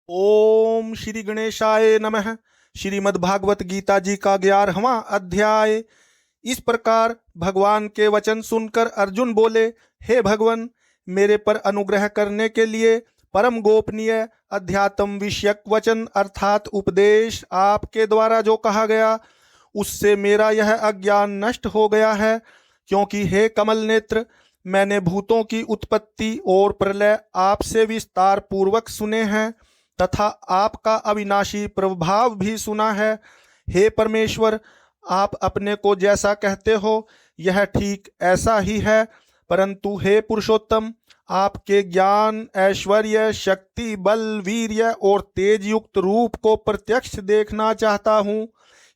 ओम श्री गणेशाय नमः। श्रीमद् भागवत गीता जी का 11वां अध्याय। इस प्रकार भगवान के वचन सुनकर अर्जुन बोले, हे भगवान, मेरे पर अनुग्रह करने के लिए परम गोपनीय अध्यात्म विषयक वचन अर्थात उपदेश आपके द्वारा जो कहा गया, उससे मेरा यह अज्ञान नष्ट हो गया है। क्योंकि हे कमल नेत्र, मैंने भूतों की उत्पत्ति और प्रलय आपसे विस्तार पूर्वक सुने हैं तथा आपका अविनाशी प्रभाव भी सुना है। हे परमेश्वर, आप अपने को जैसा कहते हो यह ठीक ऐसा ही है, परंतु हे पुरुषोत्तम, आपके ज्ञान, ऐश्वर्य, शक्ति, बल, वीर्य और तेज युक्त रूप को प्रत्यक्ष देखना चाहता हूँ।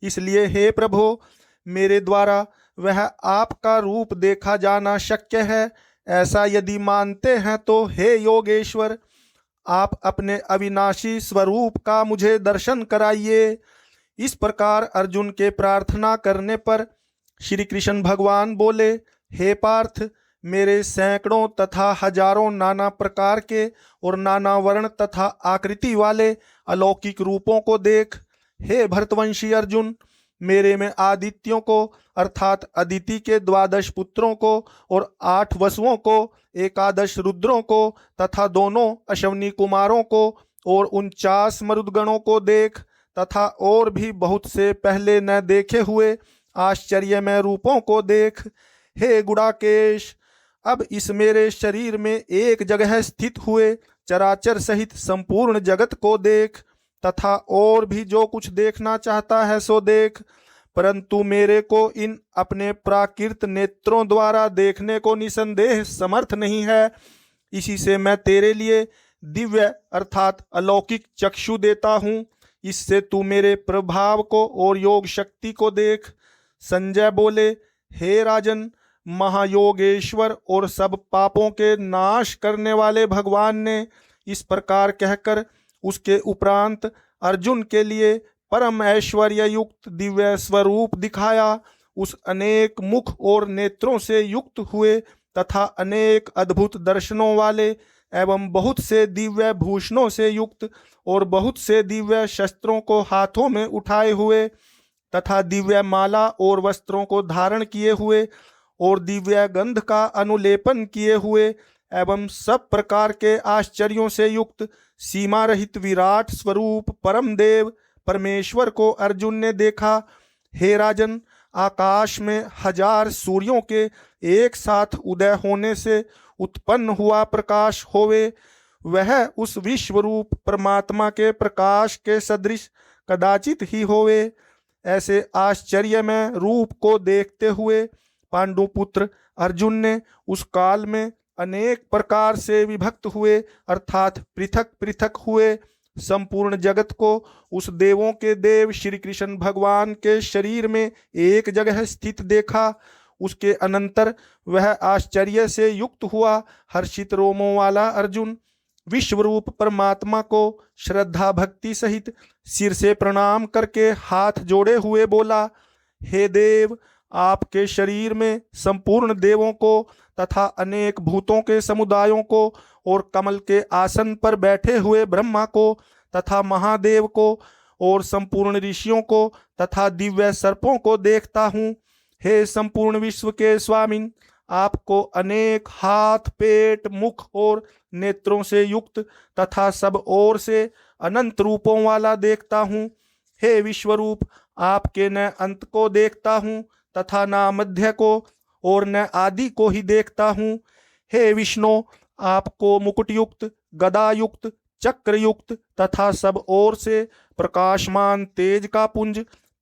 इसलिए हे प्रभु, मेरे द्वारा वह आपका रूप देखा जाना शक्य है। ऐसा यदि मानते हैं तो हे योगेश्वर, आप अपने अविनाशी स्वरूप का मुझे दर्शन कराइए। इस प्रकार अर्जुन के प्रार्थना करने पर श्री कृष्ण भगवान बोले, हे पार्थ, मेरे सैकड़ों तथा हजारों नाना प्रकार के और नाना वर्ण तथा आकृति वाले अलौकिक रूपों को देख। हे भरतवंशी अर्जुन, मेरे में आदित्यों को अर्थात अदिति के 12 पुत्रों को और 8 वसुओं को, 11 रुद्रों को तथा दोनों अश्वनी कुमारों को और 49 मरुदगणों को देख, तथा और भी बहुत से पहले न देखे हुए आश्चर्यमय रूपों को देख। हे गुड़ाकेश, अब इस मेरे शरीर में एक जगह स्थित हुए चराचर सहित संपूर्ण जगत को देख, तथा और भी जो कुछ देखना चाहता है सो देख, परंतु मेरे को इन अपने प्राकृत नेत्रों द्वारा देखने को निसंदेह समर्थ नहीं है। इसी से मैं तेरे लिए दिव्य अर्थात अलौकिक चक्षु देता हूँ। इससे तू मेरे प्रभाव को और योग शक्ति को देख। संजय बोले, हे राजन, महायोगेश्वर और सब पापों के नाश करने वाले भगवान ने इस प्रकार कहकर उसके उपरांत अर्जुन के लिए परम ऐश्वर्य युक्त दिव्य स्वरूप दिखाया। उस अनेक मुख और नेत्रों से युक्त हुए तथा अनेक अद्भुत दर्शनों वाले एवं बहुत से दिव्य भूषणों से युक्त और बहुत से दिव्य शस्त्रों को हाथों में उठाए हुए तथा दिव्य माला और वस्त्रों को धारण किए हुए और दिव्य गंध का अनुलेपन किए हुए एवं सब प्रकार के आश्चर्यों से युक्त सीमा रहित विराट स्वरूप परम देव परमेश्वर को अर्जुन ने देखा। हे राजन, आकाश में 1000 सूर्यों के एक साथ उदय होने से उत्पन्न हुआ प्रकाश होवे, वह उस विश्वरूप परमात्मा के प्रकाश के सदृश कदाचित ही होवे। ऐसे आश्चर्यमय रूप को देखते हुए पांडुपुत्र अर्जुन ने उस काल में अनेक प्रकार से विभक्त हुए अर्थात पृथक पृथक हुए संपूर्ण जगत को उस देवों के देव श्री कृष्ण भगवान के शरीर में एक जगह स्थित देखा। उसके अनंतर वह आश्चर्य से युक्त हुआ हर्षित रोमों वाला अर्जुन विश्वरूप परमात्मा को श्रद्धा भक्ति सहित सिर से प्रणाम करके हाथ जोड़े हुए बोला, हे देव, आपके शरीर में संपूर्ण देवों को तथा अनेक भूतों के समुदायों को और कमल के आसन पर बैठे हुए ब्रह्मा को तथा महादेव को और संपूर्ण ऋषियों को तथा दिव्य सर्पों को देखता हूँ। हे संपूर्ण विश्व के स्वामिन, आपको अनेक हाथ, पेट, मुख और नेत्रों से युक्त तथा सब ओर से अनंत रूपों वाला देखता हूँ। हे विश्वरूप, आपके न अंत को देखता हूँ तथा न मध्य को और न आदि को ही देखता हूँ। हे विष्णु, आपको मुकुटयुक्त, गदायुक्त, चक्रयुक्त तथा सब ओर से प्रकाशमान तेज का पुंज,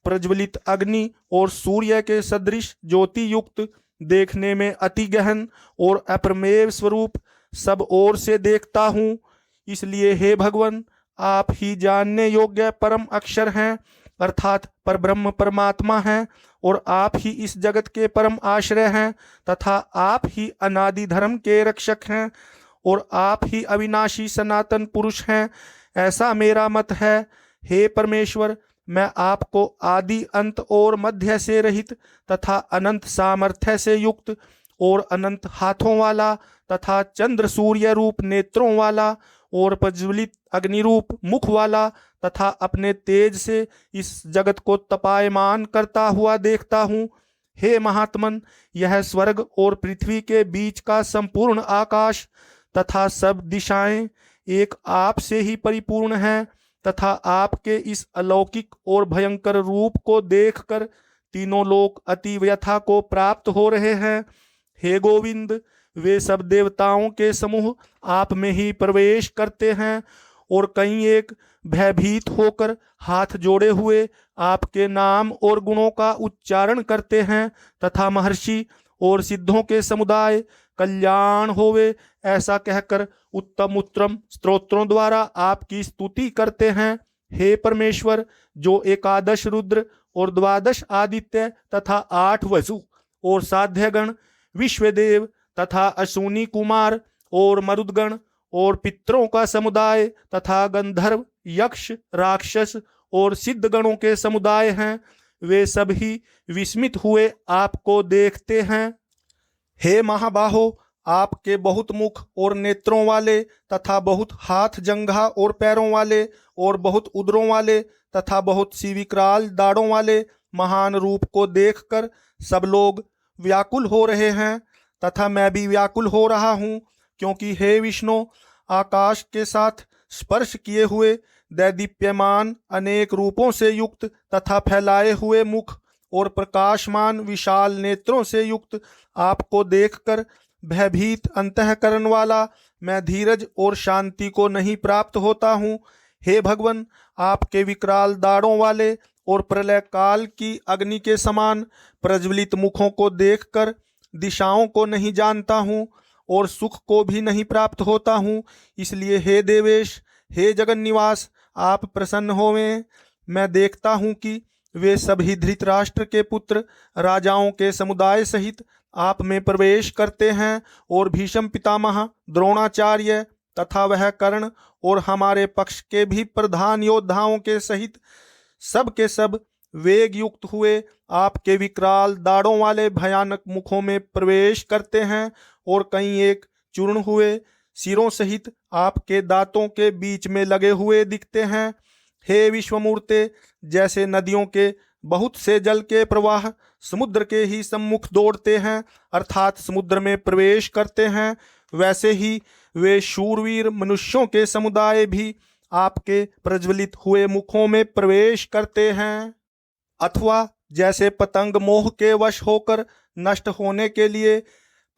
प्रज्वलित अग्नि और सूर्य के सदृश ज्योति युक्त, देखने में अति गहन और अप्रमेय स्वरूप सब ओर से देखता हूँ। इसलिए हे भगवान, आप ही जानने योग्य परम अक्षर हैं अर्थात परब्रह्म परमात्मा हैं और आप ही इस जगत के परम आश्रय हैं तथा आप ही अनादि धर्म के रक्षक हैं और आप ही अविनाशी सनातन पुरुष हैं, ऐसा मेरा मत है। हे परमेश्वर, मैं आपको आदि अंत और मध्य से रहित तथा अनंत सामर्थ्य से युक्त और अनंत हाथों वाला तथा चंद्र सूर्य रूप नेत्रों वाला और प्रज्वलित अग्निरूप मुख वाला तथा अपने तेज से इस जगत को तपायमान करता हुआ देखता हूँ। हे महात्मन, यह स्वर्ग और पृथ्वी के बीच का संपूर्ण आकाश तथा सब दिशाएं एक आप से ही परिपूर्ण हैं तथा आपके इस अलौकिक और भयंकर रूप को देखकर तीनों लोक अति व्यथा को प्राप्त हो रहे हैं। हे गोविंद, वे सब देवताओं के समूह आप में ही प्रवेश करते हैं और कई एक भयभीत होकर हाथ जोड़े हुए आपके नाम और गुणों का उच्चारण करते हैं तथा महर्षि और सिद्धों के समुदाय कल्याण होवे ऐसा कहकर उत्तम उत्तम स्तोत्रों द्वारा आपकी स्तुति करते हैं। हे परमेश्वर, जो एकादश रुद्र और द्वादश आदित्य तथा 8 वसु और साध्यगण, विश्वदेव तथा अश्विनी कुमार और मरुदगण और पितरों का समुदाय तथा गंधर्व, यक्ष, राक्षस और सिद्धगणों के समुदाय हैं, वे सभी विस्मित हुए आपको देखते हैं। हे महाबाहो, आपके बहुत मुख और नेत्रों वाले तथा बहुत हाथ जंघा और पैरों वाले और बहुत उदरों वाले तथा बहुत सी विकराल दाढ़ों वाले महान रूप को देखकर सब लोग व्याकुल हो रहे हैं तथा मैं भी व्याकुल हो रहा हूँ, क्योंकि हे विष्णु, आकाश के साथ स्पर्श किए हुए दैदीप्यमान अनेक रूपों से युक्त तथा फैलाए हुए मुख और प्रकाशमान विशाल नेत्रों से युक्त आपको देखकर भयभीत अंतःकरण वाला मैं धीरज और शांति को नहीं प्राप्त होता हूँ। हे भगवन, आपके विकराल दाढ़ों वाले और प्रलय काल की अग्नि के समान प्रज्वलित मुखों को देखकर दिशाओं को नहीं जानता हूँ और सुख को भी नहीं प्राप्त होता हूँ। इसलिए हे देवेश, हे जगन निवास, आप प्रसन्न होवें। मैं देखता हूँ कि वे सभी धृतराष्ट्र के पुत्र राजाओं के समुदाय सहित आप में प्रवेश करते हैं और भीष्म पितामह, द्रोणाचार्य तथा वह कर्ण और हमारे पक्ष के भी प्रधान योद्धाओं के सहित सब के सब वेग युक्त हुए आपके विकराल दाढ़ों वाले भयानक मुखों में प्रवेश करते हैं और कई एक चूर्ण हुए सिरों सहित आपके दांतों के बीच में लगे हुए दिखते हैं। हे विश्वमूर्ते, जैसे नदियों के बहुत से जल के प्रवाह समुद्र के ही सम्मुख दौड़ते हैं अर्थात समुद्र में प्रवेश करते हैं, वैसे ही वे शूरवीर मनुष्यों के समुदाय भी आपके प्रज्वलित हुए मुखों में प्रवेश करते हैं। अथवा जैसे पतंग मोह के वश होकर नष्ट होने के लिए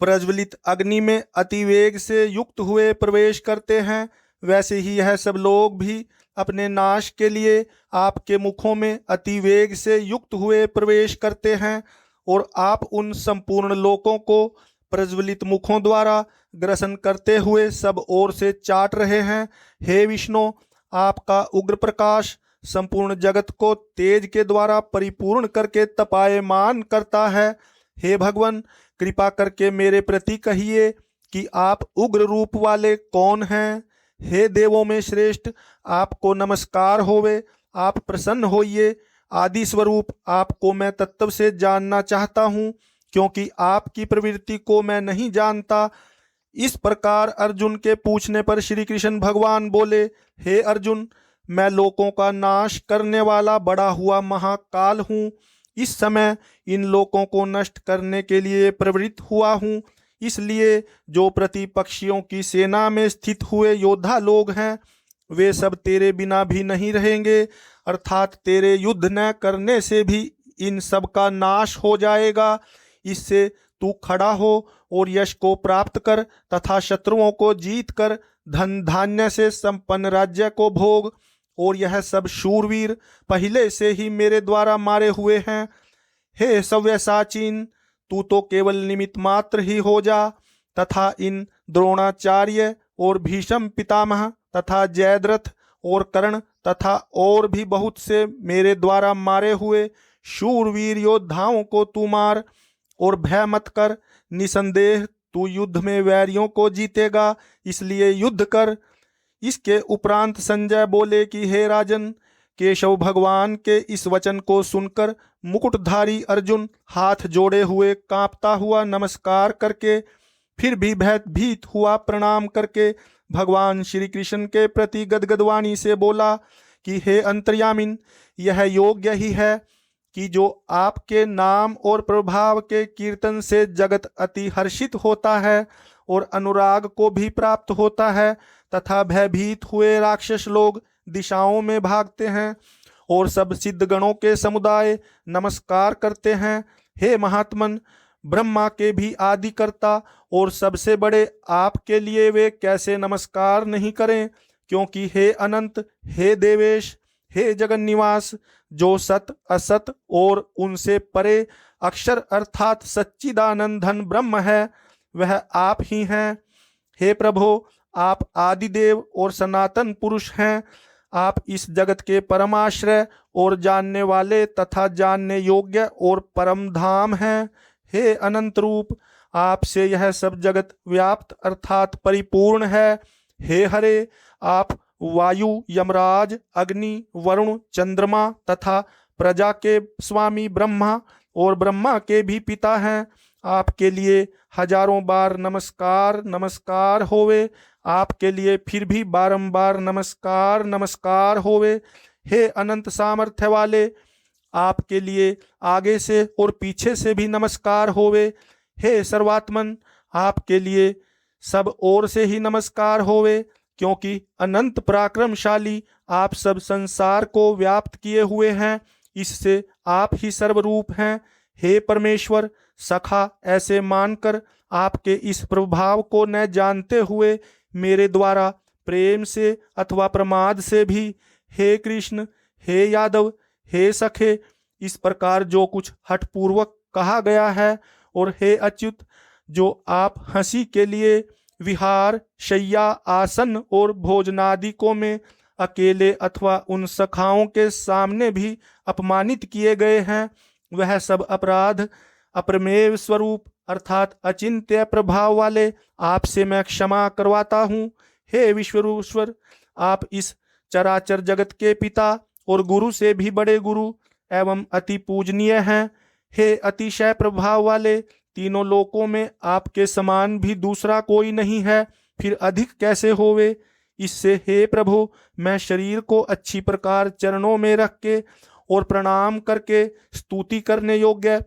प्रज्वलित अग्नि में अतिवेग से युक्त हुए प्रवेश करते हैं, वैसे ही यह सब लोग भी अपने नाश के लिए आपके मुखों में अतिवेग से युक्त हुए प्रवेश करते हैं और आप उन संपूर्ण लोकों को प्रज्वलित मुखों द्वारा ग्रसन करते हुए सब ओर से चाट रहे हैं। हे विष्णु, आपका उग्र प्रकाश संपूर्ण जगत को तेज के द्वारा परिपूर्ण करके तपायमान करता है। हे भगवान, कृपा करके मेरे प्रति कहिए कि आप उग्र रूप वाले कौन हैं। हे देवों में श्रेष्ठ, आपको नमस्कार होवे, आप प्रसन्न होइए। आदि स्वरूप आपको मैं तत्व से जानना चाहता हूँ, क्योंकि आपकी प्रवृत्ति को मैं नहीं जानता। इस प्रकार अर्जुन के पूछने पर श्री कृष्ण भगवान बोले, हे अर्जुन, मैं लोकों का नाश करने वाला बड़ा हुआ महाकाल हूँ। इस समय इन लोकों को नष्ट करने के लिए प्रवृत्त हुआ हूँ। इसलिए जो प्रतिपक्षियों की सेना में स्थित हुए योद्धा लोग हैं, वे सब तेरे बिना भी नहीं रहेंगे, अर्थात तेरे युद्ध न करने से भी इन सब का नाश हो जाएगा। इससे तू खड़ा हो और यश को प्राप्त कर तथा शत्रुओं को जीत कर धन धान्य से संपन्न राज्य को भोग। और यह सब शूरवीर पहले से ही मेरे द्वारा मारे हुए हैं। हे सव्यसाचीन, तू तो केवल निमित्त मात्र ही हो जा तथा इन द्रोणाचार्य और भीष्म पितामह तथा जयद्रथ और कर्ण तथा और भी बहुत से मेरे द्वारा मारे हुए शूरवीर योद्धाओं को तू मार और भय मत कर। निसंदेह तू युद्ध में वैरियों को जीतेगा, इसलिए युद्ध कर। इसके उपरांत संजय बोले कि हे राजन, केशव भगवान के इस वचन को सुनकर मुकुटधारी अर्जुन हाथ जोड़े हुए कांपता हुआ नमस्कार करके फिर भी भयभीत हुआ प्रणाम करके भगवान श्री कृष्ण के प्रति गदगद वाणी से बोला कि हे अंतर्यामिन, यह योग्य ही है कि जो आपके नाम और प्रभाव के कीर्तन से जगत अति हर्षित होता है और अनुराग को भी प्राप्त होता है, तथा भयभीत हुए राक्षस लोग दिशाओं में भागते हैं और सब सिद्धगणों के समुदाय नमस्कार करते हैं। हे महात्मन, ब्रह्मा के भी आदि कर्ता और सबसे बड़े आपके लिए वे कैसे नमस्कार नहीं करें, क्योंकि हे अनंत, हे देवेश, हे जगन निवास, जो सत असत और उनसे परे अक्षर अर्थात सच्चिदानंद धन ब्रह्म है, वह आप ही हैं। हे प्रभो, आप आदिदेव और सनातन पुरुष हैं। आप इस जगत के परमाश्रय और जानने वाले तथा जानने योग्य और परम धाम हैं। हे अनंत रूप, आपसे यह सब जगत व्याप्त अर्थात परिपूर्ण है। हे हरे, आप वायु, यमराज, अग्नि, वरुण, चंद्रमा तथा प्रजा के स्वामी ब्रह्मा और ब्रह्मा के भी पिता हैं। आपके लिए हजारों बार नमस्कार नमस्कार होवे, आपके लिए फिर भी बारंबार नमस्कार नमस्कार होवे। हे अनंत सामर्थ्य वाले, आपके लिए आगे से और पीछे से भी नमस्कार होवे। हे सर्वात्मन, आपके लिए सब ओर से ही नमस्कार होवे, क्योंकि अनंत पराक्रमशाली आप सब संसार को व्याप्त किए हुए हैं, इससे आप ही सर्वरूप हैं। हे परमेश्वर, सखा ऐसे मानकर आपके इस प्रभाव को न जानते हुए मेरे द्वारा प्रेम से अथवा प्रमाद से भी हे कृष्ण, हे यादव, हे सखे, इस प्रकार जो कुछ हठपूर्वक कहा गया है, और हे अच्युत, जो आप हंसी के लिए विहार, शय्या, आसन और भोजनादिकों में अकेले अथवा उन सखाओं के सामने भी अपमानित किए गए हैं, वह सब अपराध अप्रमेय स्वरूप अर्थात अचिंत्य प्रभाव वाले आपसे मैं क्षमा करवाता हूँ। हे विश्वरूश्वर, आप इस चराचर जगत के पिता और गुरु से भी बड़े गुरु एवं अति पूजनीय हैं। हे अतिशय प्रभाव वाले, तीनों लोकों में आपके समान भी दूसरा कोई नहीं है, फिर अधिक कैसे होवे। इससे हे प्रभु, मैं शरीर को अच्छी प्रकार चरणों में रख के और प्रणाम करके स्तुति करने योग्य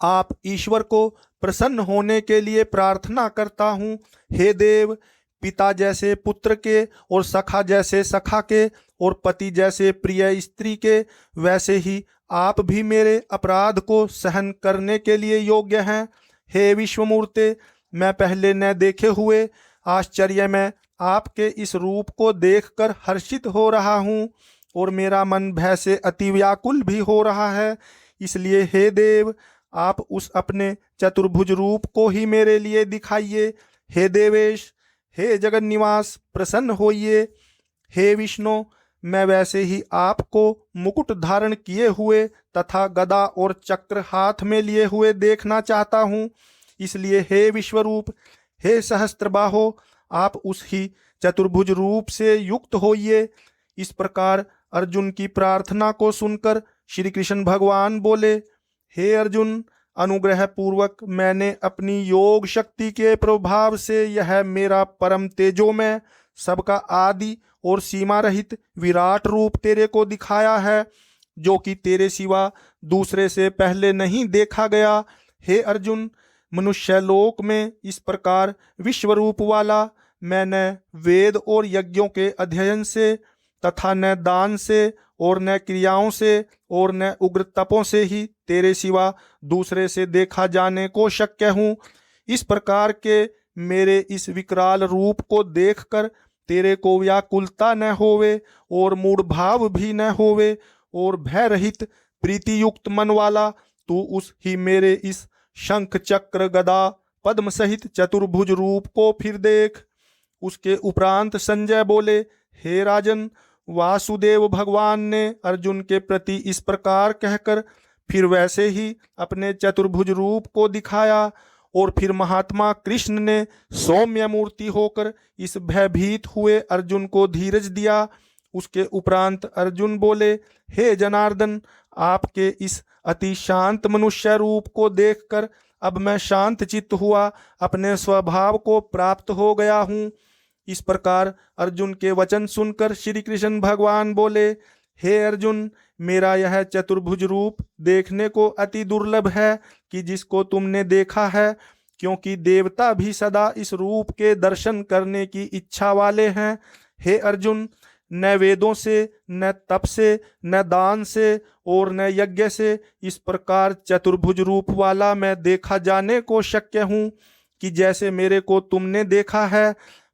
आप ईश्वर को प्रसन्न होने के लिए प्रार्थना करता हूँ। हे देव, पिता जैसे पुत्र के और सखा जैसे सखा के और पति जैसे प्रिय स्त्री के, वैसे ही आप भी मेरे अपराध को सहन करने के लिए योग्य हैं। हे विश्वमूर्ते, मैं पहले न देखे हुए आश्चर्य में आपके इस रूप को देखकर हर्षित हो रहा हूँ और मेरा मन भय से अति व्याकुल भी हो रहा है। इसलिए हे देव, आप उस अपने चतुर्भुज रूप को ही मेरे लिए दिखाइए। हे देवेश, हे जगन निवास, प्रसन्न होइए। हे विष्णु, मैं वैसे ही आपको मुकुट धारण किए हुए तथा गदा और चक्र हाथ में लिए हुए देखना चाहता हूँ। इसलिए हे विश्वरूप, हे सहस्त्रबाहो, आप उस ही चतुर्भुज रूप से युक्त होइए। इस प्रकार अर्जुन की प्रार्थना को सुनकर श्री कृष्ण भगवान बोले, हे अर्जुन, अनुग्रह पूर्वक मैंने अपनी योग शक्ति के प्रभाव से यह मेरा परम तेजोमय, सबका आदि और सीमा रहित विराट रूप तेरे को दिखाया है, जो कि तेरे सिवा दूसरे से पहले नहीं देखा गया। हे अर्जुन, मनुष्य लोक में इस प्रकार विश्व रूप वाला मैं न वेद और यज्ञों के अध्ययन से तथा न दान से और न क्रियाओं से और न उग्र तपों से ही तेरे सिवा दूसरे से देखा जाने को शक्य हूँ। इस प्रकार के मेरे इस विकराल रूप को देखकर तेरे को व्याकुलता न होवे और मूढ़ भाव भी न होवे, और भय रहित प्रीति युक्त मन वाला तू उस ही मेरे इस शंख चक्र गदा पद्म सहित चतुर्भुज रूप को फिर देख। उसके उपरांत संजय बोले, हे राजन, वासुदेव भगवान ने अर्जुन के प्रति इस प्रकार कहकर फिर वैसे ही अपने चतुर्भुज रूप को दिखाया, और फिर महात्मा कृष्ण ने सौम्य मूर्ति होकर इस भयभीत हुए अर्जुन को धीरज दिया। उसके उपरांत अर्जुन बोले, हे जनार्दन, आपके इस अति शांत मनुष्य रूप को देखकर अब मैं शांत चित्त हुआ अपने स्वभाव को प्राप्त हो गया हूँ। इस प्रकार अर्जुन के वचन सुनकर श्री कृष्ण भगवान बोले, हे अर्जुन, मेरा यह चतुर्भुज रूप देखने को अति दुर्लभ है कि जिसको तुमने देखा है, क्योंकि देवता भी सदा इस रूप के दर्शन करने की इच्छा वाले हैं। हे अर्जुन, न वेदों से, न तप से, न दान से और न यज्ञ से इस प्रकार चतुर्भुज रूप वाला मैं देखा जाने को शक्य हूँ कि जैसे मेरे को तुमने देखा है।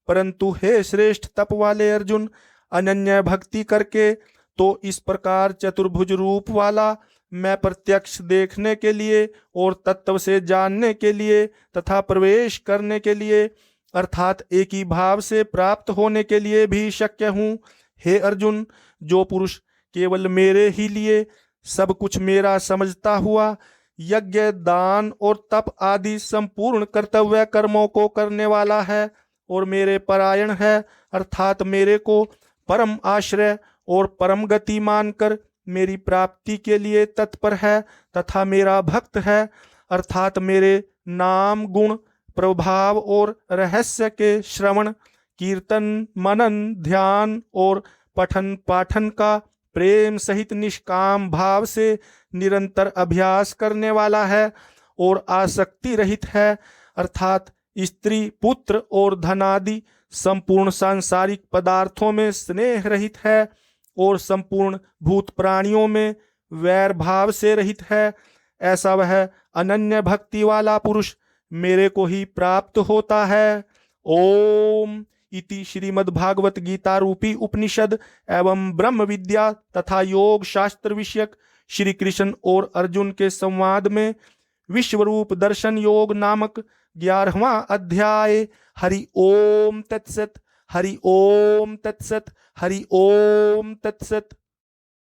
परंतु हे श्रेष्ठ तप वाले अर्जुन, अनन्य भक्ति करके तो इस प्रकार चतुर्भुज रूप वाला मैं प्रत्यक्ष देखने के लिए और तत्व से जानने के लिए तथा प्रवेश करने के लिए अर्थात एक ही भाव से प्राप्त होने के लिए भी शक्य हूँ। हे अर्जुन, जो पुरुष केवल मेरे ही लिए सब कुछ मेरा समझता हुआ यज्ञ, दान और तप आदि संपूर्ण कर्तव्य कर्मों को करने वाला है और मेरे परायण है, अर्थात मेरे को परम आश्रय और परम गति मानकर मेरी प्राप्ति के लिए तत्पर है तथा मेरा भक्त है, अर्थात मेरे नाम, गुण, प्रभाव और रहस्य के श्रवण, कीर्तन, मनन, ध्यान और पठन पाठन का प्रेम सहित निष्काम भाव से निरंतर अभ्यास करने वाला है और आसक्ति रहित है, अर्थात स्त्री, पुत्र और धनादि संपूर्ण सांसारिक पदार्थों में स्नेह रहित है और संपूर्ण भूत प्राणियों में वैर भाव से रहित है। ऐसा वह अनन्य भक्ति वाला पुरुष मेरे को ही प्राप्त होता है। ओम इति श्रीमद्भागवत गीता रूपी उपनिषद एवं ब्रह्म विद्या तथा योग शास्त्र विषयक श्री कृष्ण और अर्जुन के संवाद में विश्वरूप दर्शन योग नामक 11वां अध्याय। हरि ओम तत्सत, हरि ओम तत्सत, हरि ओम तत्सत।